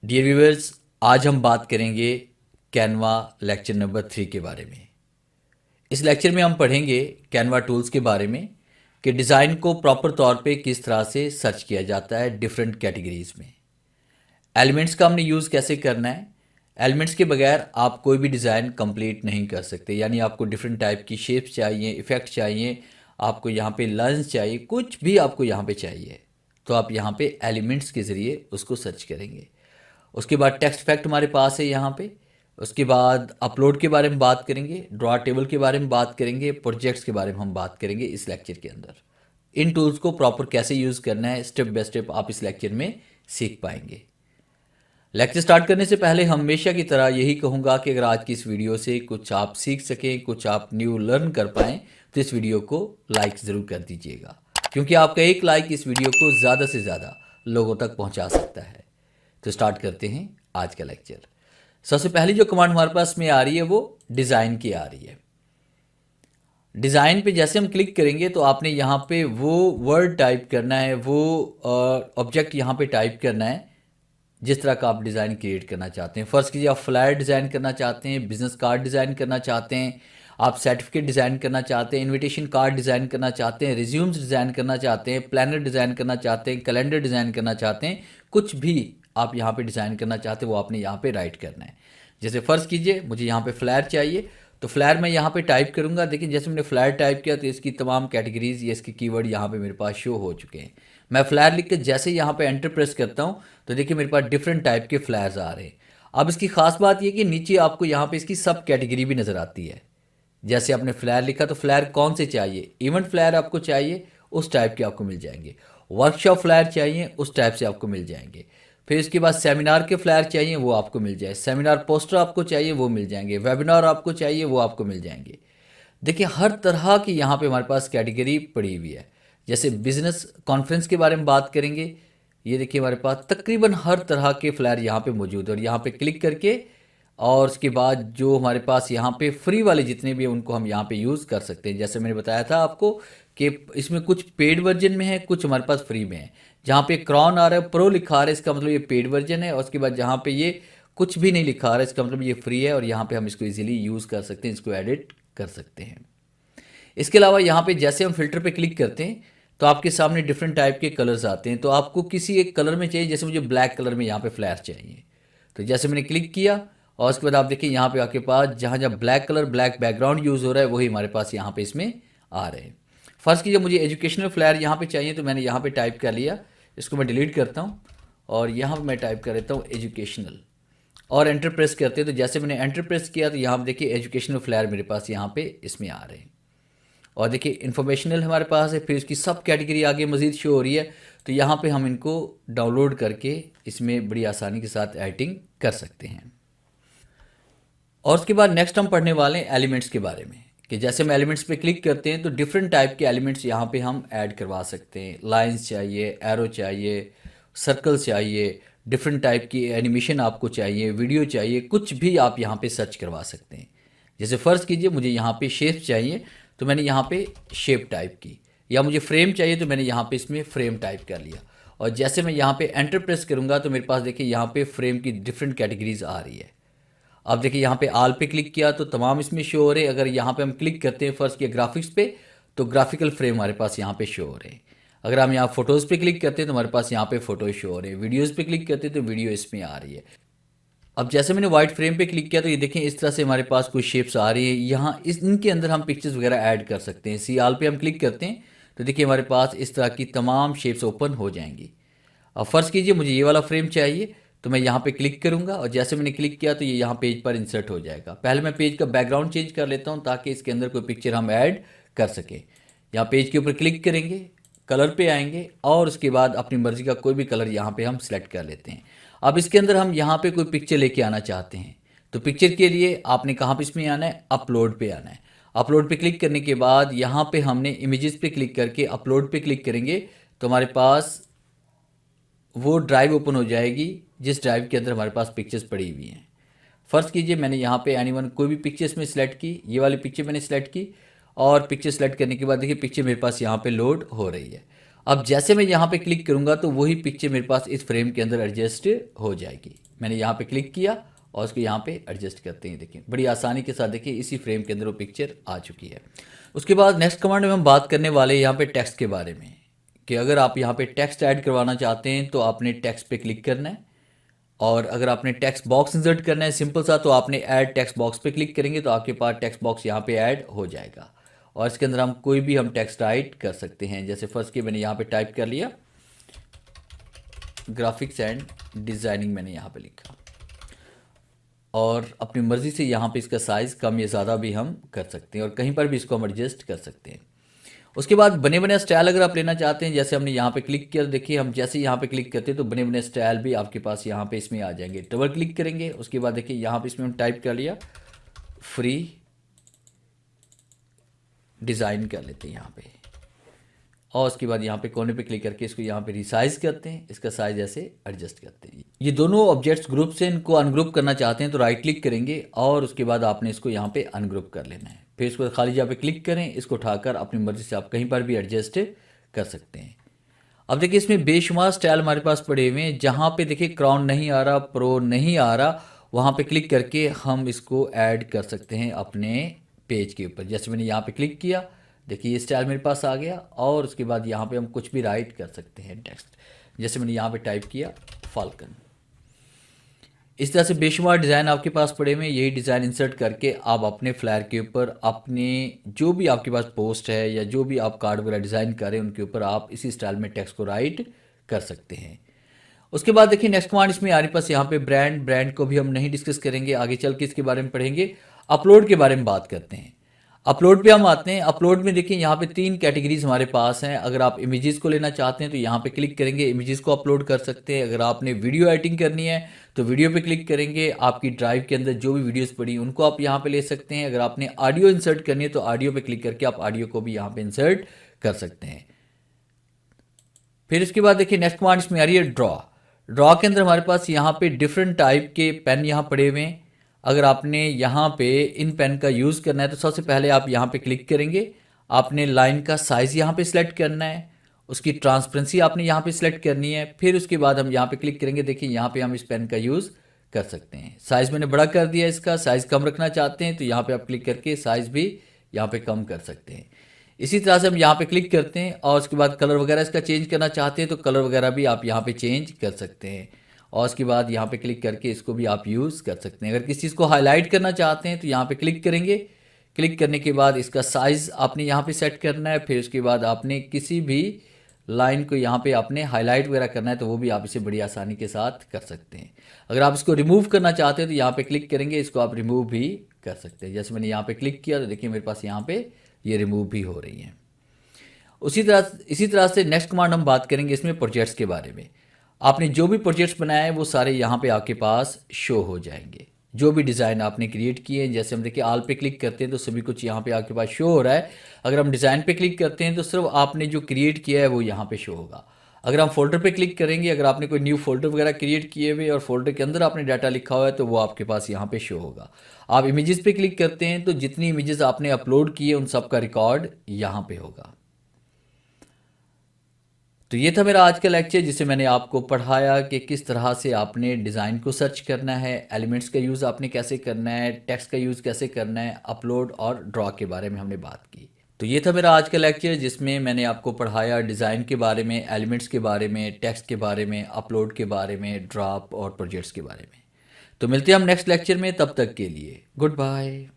Dear viewers, आज हम बात करेंगे कैनवा लेक्चर नंबर 3 के बारे में। इस लेक्चर में हम पढ़ेंगे कैनवा टूल्स के बारे में कि डिज़ाइन को प्रॉपर तौर पे किस तरह से सर्च किया जाता है डिफरेंट कैटेगरीज में। एलिमेंट्स का हमने यूज़ कैसे करना है। एलिमेंट्स के बगैर आप कोई भी डिज़ाइन कंप्लीट नहीं कर सकते, यानी आपको डिफरेंट टाइप की शेप्स चाहिए, इफ़ेक्ट चाहिए, आपको यहाँ पे लाइंस चाहिए, कुछ भी आपको यहाँ पे चाहिए तो आप यहाँ पे एलिमेंट्स के ज़रिए उसको सर्च करेंगे। उसके बाद टेक्स्ट फैक्ट हमारे पास है यहाँ पे। उसके बाद अपलोड के बारे में बात करेंगे, ड्रॉ टेबल के बारे में बात करेंगे, प्रोजेक्ट्स के बारे में हम बात करेंगे इस लेक्चर के अंदर। इन टूल्स को प्रॉपर कैसे यूज़ करना है स्टेप बाय स्टेप आप इस लेक्चर में सीख पाएंगे। लेक्चर स्टार्ट करने से पहले हमेशा की तरह यही कहूँगा कि अगर आज की इस वीडियो से कुछ आप सीख सकें, कुछ आप न्यू लर्न कर पाएँ तो इस वीडियो को लाइक ज़रूर कर दीजिएगा, क्योंकि आपका एक लाइक इस वीडियो को ज़्यादा से ज़्यादा लोगों तक पहुँचा सकता है। तो स्टार्ट करते हैं आज का लेक्चर। सबसे पहली जो कमांड हमारे पास में आ रही है वो डिज़ाइन की आ रही है। डिज़ाइन पे जैसे हम क्लिक करेंगे तो आपने यहाँ पे वो वर्ड टाइप करना है, वो ऑब्जेक्ट यहाँ पे टाइप करना है जिस तरह का आप डिज़ाइन क्रिएट करना चाहते हैं। फर्स्ट कीजिए, आप फ्लायर डिज़ाइन करना चाहते हैं, बिजनेस कार्ड डिज़ाइन करना चाहते हैं, आप सर्टिफिकेट डिज़ाइन करना चाहते हैं, इनविटेशन कार्ड डिज़ाइन करना चाहते हैं, रिज्यूम्स डिज़ाइन करना चाहते हैं, प्लानर डिज़ाइन करना चाहते हैं, कैलेंडर डिज़ाइन करना चाहते हैं, कुछ भी आप यहाँ पे डिज़ाइन करना चाहते हैं वो आपने यहाँ पे राइट करना है। जैसे फ़र्ज़ कीजिए मुझे यहाँ पे फ्लायर चाहिए, तो फ्लायर मैं यहाँ पे टाइप करूँगा। देखिए जैसे मैंने फ्लायर टाइप किया तो इसकी तमाम कैटेगरीज या इसके कीवर्ड यहाँ पे मेरे पास शो हो चुके हैं। मैं फ्लायर लिख के जैसे यहाँ पे एंटर प्रेस करता हूँ तो देखिए मेरे पास डिफरेंट टाइप के फ्लायर्स आ रहे हैं। अब इसकी खास बात ये कि नीचे आपको यहाँ पे इसकी सब कैटेगरी भी नज़र आती है। जैसे आपने फ्लायर लिखा तो फ्लायर कौन से चाहिए, इवेंट फ्लायर आपको चाहिए उस टाइप के आपको मिल जाएंगे, वर्कशॉप फ्लायर चाहिए उस टाइप से आपको मिल जाएंगे, फिर इसके बाद सेमिनार के फ्लायर चाहिए वो आपको मिल जाए, सेमिनार पोस्टर आपको चाहिए वो मिल जाएंगे, वेबिनार आपको चाहिए वो आपको मिल जाएंगे। देखिए हर तरह की यहाँ पे हमारे पास कैटेगरी पड़ी हुई है। जैसे बिजनेस कॉन्फ्रेंस के बारे में बात करेंगे, ये देखिए हमारे पास तकरीबन हर तरह के फ्लायर यहाँ पे मौजूद है और यहाँ पे क्लिक करके और उसके बाद जो हमारे पास यहाँ पे फ्री वाले जितने भी हैं उनको हम यहाँ पे यूज़ कर सकते हैं। जैसे मैंने बताया था आपको कि इसमें कुछ पेड वर्जन में है, कुछ हमारे पास फ्री में है। जहाँ पे क्रॉन आ रहा है, प्रो लिखा आ रहा है, इसका मतलब ये पेड वर्जन है, और उसके बाद जहाँ पे ये कुछ भी नहीं लिखा आ रहा है इसका मतलब ये फ्री है और यहाँ पे हम इसको ईजिली यूज़ कर सकते हैं, इसको एडिट कर सकते हैं। इसके अलावा यहाँ पे जैसे हम फिल्टर पे क्लिक करते हैं तो आपके सामने डिफरेंट टाइप के कलर्स आते हैं। तो आपको किसी एक कलर में चाहिए, जैसे मुझे ब्लैक कलर में यहाँ पे फ्लैर चाहिए, तो जैसे मैंने क्लिक किया और उसके बाद आप देखिए यहाँ पे आपके पास जहाँ जहाँ black colour, black background use हो रहा है वही हमारे पास यहाँ पे इसमें आ रहे हैं। फर्स्ट की जब मुझे एजुकेशनल फ्लैर यहाँ पे चाहिए तो मैंने यहाँ पे टाइप कर लिया, इसको मैं डिलीट करता हूँ और यहाँ पर मैं टाइप कर देता हूँ एजुकेशनल और एंटर प्रेस करते हैं। तो जैसे मैंने एंटर प्रेस किया तो यहाँ पर देखिए एजुकेशनल फ्लैर मेरे पास यहाँ पे इसमें आ रहे हैं। और देखिए इन्फॉर्मेशनल हमारे पास है, फिर इसकी सब कैटेगरी आगे मज़ीद शो हो रही है। तो यहाँ पे हम इनको डाउनलोड करके इसमें बड़ी आसानी के साथ एडिटिंग कर सकते हैं। और उसके बाद नेक्स्ट हम पढ़ने वाले हैं एलिमेंट्स के बारे में, कि जैसे हम एलिमेंट्स पे क्लिक करते हैं तो डिफरेंट टाइप के एलिमेंट्स यहाँ पे हम ऐड करवा सकते हैं। लाइंस चाहिए, एरो चाहिए, सर्कल चाहिए, डिफरेंट टाइप की एनिमेशन आपको चाहिए, वीडियो चाहिए, कुछ भी आप यहाँ पे सर्च करवा सकते हैं। जैसे फ़र्ज़ कीजिए मुझे यहाँ पे शेप चाहिए तो मैंने यहाँ पे शेप टाइप की, या मुझे फ्रेम चाहिए तो मैंने यहाँ पे इसमें फ्रेम टाइप कर लिया। और जैसे मैं यहाँ पे एंटर प्रेस करूँगा तो मेरे पास देखिए यहाँ पे फ्रेम की डिफरेंट कैटेगरीज आ रही है। अब देखिए यहाँ पे आल पे क्लिक किया तो तमाम इसमें शो हो रहे हैं। अगर यहाँ पे हम क्लिक करते हैं फर्स्ट किया ग्राफिक्स पे तो ग्राफिकल फ्रेम हमारे पास यहाँ पे शो हो रहे हैं। अगर हम यहाँ फोटोज़ पे क्लिक करते हैं तो हमारे पास यहाँ पे फ़ोटो शो हो रहे हैं। वीडियोज़ पे क्लिक करते हैं तो वीडियो इसमें आ रही है। अब जैसे मैंने वाइट फ्रेम पे क्लिक किया तो ये देखें इस तरह से हमारे पास कुछ शेप्स आ रही है। यहाँ इनके अंदर हम पिक्चर्स वगैरह ऐड कर सकते हैं। सी आल पे हम क्लिक करते हैं तो देखिए हमारे पास इस तरह की तमाम शेप्स ओपन हो जाएंगी। अब फ़र्ज़ कीजिए मुझे ये वाला फ्रेम चाहिए तो मैं यहाँ पे क्लिक करूँगा और जैसे मैंने क्लिक किया तो ये यहाँ पेज पर इंसर्ट हो जाएगा। पहले मैं पेज का बैकग्राउंड चेंज कर लेता हूँ ताकि इसके अंदर कोई पिक्चर हम ऐड कर सकें। यहाँ पेज के ऊपर क्लिक करेंगे, कलर पे आएंगे और उसके बाद अपनी मर्ज़ी का कोई भी कलर यहाँ पे हम सिलेक्ट कर लेते हैं। अब इसके अंदर हम यहाँ पे कोई पिक्चर लेके आना चाहते हैं तो पिक्चर के लिए आपने कहाँ पे इसमें आना है, अपलोड पे आना है। अपलोड पे क्लिक करने के बाद यहाँ पे हमने इमेजेस पे क्लिक करके अपलोड पे क्लिक करेंगे तो हमारे पास वो ड्राइव ओपन हो जाएगी जिस ड्राइव के अंदर हमारे पास पिक्चर्स पड़ी हुई हैं। फ़र्ज़ कीजिए मैंने यहाँ पे एनीवन कोई भी पिक्चर्स में सिलेक्ट की, ये वाली पिक्चर मैंने सिलेक्ट की और पिक्चर सेलेक्ट करने के बाद देखिए पिक्चर मेरे पास यहाँ पे लोड हो रही है। अब जैसे मैं यहाँ पे क्लिक करूँगा तो वही पिक्चर मेरे पास इस फ्रेम के अंदर एडजस्ट हो जाएगी। मैंने यहाँ पे क्लिक किया और उसको यहाँ पे एडजस्ट करते हैं। देखिए बड़ी आसानी के साथ देखिए इसी फ्रेम के अंदर वो पिक्चर आ चुकी है। उसके बाद नेक्स्ट कमांड में हम बात करने वाले यहाँ पे टेक्स्ट के बारे में, कि अगर आप यहाँ पे टेक्स्ट ऐड करवाना चाहते हैं तो आपने टेक्स्ट पे क्लिक करना है, और अगर आपने टेक्स्ट बॉक्स इंसर्ट करना है सिंपल सा तो आपने ऐड टेक्स्ट बॉक्स पे क्लिक करेंगे तो आपके पास टेक्स्ट बॉक्स यहाँ पे ऐड हो जाएगा। और इसके अंदर हम कोई भी हम टेक्स्ट राइट कर सकते हैं। जैसे फर्स्ट के मैंने यहाँ पे टाइप कर लिया ग्राफिक्स एंड डिज़ाइनिंग, मैंने यहाँ पे लिखा, और अपनी मर्ज़ी से यहाँ पे इसका साइज़ कम या ज़्यादा भी हम कर सकते हैं और कहीं पर भी इसको हम एडजस्ट कर सकते हैं। उसके बाद बने बने स्टाइल अगर आप लेना चाहते हैं, जैसे हमने यहाँ पे क्लिक किया, देखिए हम जैसे ही यहाँ पे क्लिक करते हैं तो बने बने स्टाइल भी आपके पास यहाँ पे इसमें आ जाएंगे। डबल क्लिक करेंगे, उसके बाद देखिए यहाँ पे इसमें हम टाइप कर लिया फ्री डिज़ाइन कर लेते हैं यहाँ पे, और उसके बाद यहाँ पे कोने पे क्लिक करके इसको यहाँ पे रिसाइज करते हैं, इसका साइज ऐसे एडजस्ट करते हैं। ये दोनों ऑब्जेक्ट्स ग्रुप से इनको अनग्रुप करना चाहते हैं तो राइट क्लिक करेंगे और उसके बाद आपने इसको यहाँ पे अनग्रुप कर लेना है। फिर इसको खाली जगह पे क्लिक करें, इसको उठाकर अपनी मर्जी से आप कहीं पर भी एडजस्ट कर सकते हैं। अब देखिए इसमें बेशुमार स्टाइल हमारे पास पड़े हुए हैं, जहाँ पे देखिए क्राउन नहीं आ रहा, प्रो नहीं आ रहा, वहाँ पे क्लिक करके हम इसको ऐड कर सकते हैं अपने पेज के ऊपर। जैसे मैंने यहाँ पे क्लिक किया, देखिए ये स्टाइल मेरे पास आ गया, और उसके बाद यहाँ पे हम कुछ भी राइट कर सकते हैं टेक्स्ट। जैसे मैंने यहाँ पे टाइप किया फाल्कन। इस तरह से बेशुमार डिज़ाइन आपके पास पड़े हुए हैं। यही डिज़ाइन इंसर्ट करके आप अपने फ्लायर के ऊपर अपने जो भी आपके पास पोस्ट है या जो भी आप कार्ड वगैरह डिज़ाइन करें उनके ऊपर आप इसी स्टाइल में टेक्स्ट को राइट कर सकते हैं। उसके बाद देखिए नेक्स्ट कमांड इसमें हमारे पास यहाँ पे ब्रांड को भी हम नहीं डिस्कस करेंगे, आगे चल के इसके बारे में पढ़ेंगे। अपलोड के बारे में बात करते हैं। अपलोड पे हम आते हैं। अपलोड में देखिए यहाँ पे 3 कैटेगरीज हमारे पास हैं। अगर आप इमेजेस को लेना चाहते हैं तो यहाँ पे क्लिक करेंगे, इमेजेस को अपलोड कर सकते हैं। अगर आपने वीडियो एडिटिंग करनी है तो वीडियो पे क्लिक करेंगे, आपकी ड्राइव के अंदर जो भी वीडियोस पड़ी उनको आप यहाँ पे ले सकते हैं। अगर आपने ऑडियो इंसर्ट करनी है तो ऑडियो पे क्लिक करके आप ऑडियो को भी यहाँ पे इंसर्ट कर सकते हैं। फिर उसके बाद देखिए नेक्स्ट कमांड इसमें आ रही है ड्रॉ के अंदर हमारे पास यहाँ पे डिफरेंट टाइप के पेन यहाँ पड़े हुए हैं। अगर आपने यहाँ पे इन पेन का यूज़ करना है तो सबसे पहले आप यहाँ पे क्लिक करेंगे, आपने लाइन का साइज़ यहाँ पे सिलेक्ट करना है, उसकी ट्रांसपेरेंसी आपने यहाँ पे सिलेक्ट करनी है। फिर उसके बाद हम यहाँ पे क्लिक करेंगे, देखिए यहाँ पे हम इस पेन का यूज़ कर सकते हैं। साइज़ मैंने बड़ा कर दिया, इसका साइज़ कम रखना चाहते हैं तो यहाँ पे आप क्लिक करके साइज़ भी यहाँ पे कम कर सकते हैं। इसी तरह से हम यहाँ पे क्लिक करते हैं और उसके बाद कलर वगैरह इसका चेंज करना चाहते हैं तो कलर वगैरह भी आप यहाँ पे चेंज कर सकते हैं, और उसके बाद यहाँ पे क्लिक करके इसको भी आप यूज़ कर सकते हैं। अगर किसी चीज़ को हाईलाइट करना चाहते हैं तो यहाँ पे क्लिक करेंगे, क्लिक करने के बाद इसका साइज़ आपने यहाँ पे सेट करना है। फिर उसके बाद आपने किसी भी लाइन को यहाँ पे आपने हाईलाइट वगैरह करना है तो वो भी आप इसे बड़ी आसानी के साथ कर सकते हैं। अगर आप इसको रिमूव करना चाहते हैं तो यहाँ पे क्लिक करेंगे, इसको आप रिमूव भी कर सकते हैं। जैसे मैंने यहाँ पे क्लिक किया तो देखिए मेरे पास यहाँ पे ये रिमूव भी हो रही हैं। इसी तरह से नेक्स्ट कमांड हम बात करेंगे इसमें प्रोजेक्ट्स के बारे में। आपने जो भी प्रोजेक्ट्स बनाए हैं वो सारे यहाँ पे आपके पास शो हो जाएंगे। जो भी डिज़ाइन आपने क्रिएट किए हैं, जैसे हम देखिए आल पे क्लिक करते हैं तो सभी कुछ यहाँ पे आपके पास शो हो रहा है। अगर हम डिज़ाइन पे क्लिक करते हैं तो सिर्फ आपने जो क्रिएट किया है वो यहाँ पे शो होगा। अगर हम फोल्डर पे क्लिक करेंगे, अगर आपने कोई न्यू फोल्डर वगैरह क्रिएट किए हुए और फोल्डर के अंदर आपने डाटा लिखा हुआ है तो वो आपके पास यहाँ पे शो होगा। आप इमेजेस पे क्लिक करते हैं तो जितनी इमेजेस आपने अपलोड किए उन सब का रिकॉर्ड यहाँ पे होगा। तो ये था मेरा आज का लेक्चर जिसे मैंने आपको पढ़ाया कि किस तरह से आपने डिज़ाइन को सर्च करना है, एलिमेंट्स का यूज़ आपने कैसे करना है, टेक्स्ट का यूज़ कैसे करना है, अपलोड और ड्रॉ के बारे में हमने बात की। तो ये था मेरा आज का लेक्चर जिसमें मैंने आपको पढ़ाया डिज़ाइन के बारे में, एलिमेंट्स के बारे में, टेक्स्ट के बारे में, अपलोड के बारे में, ड्रॉप और प्रोजेक्ट्स के बारे में। तो मिलते हैं हम नेक्स्ट लेक्चर में, तब तक के लिए गुड बाय।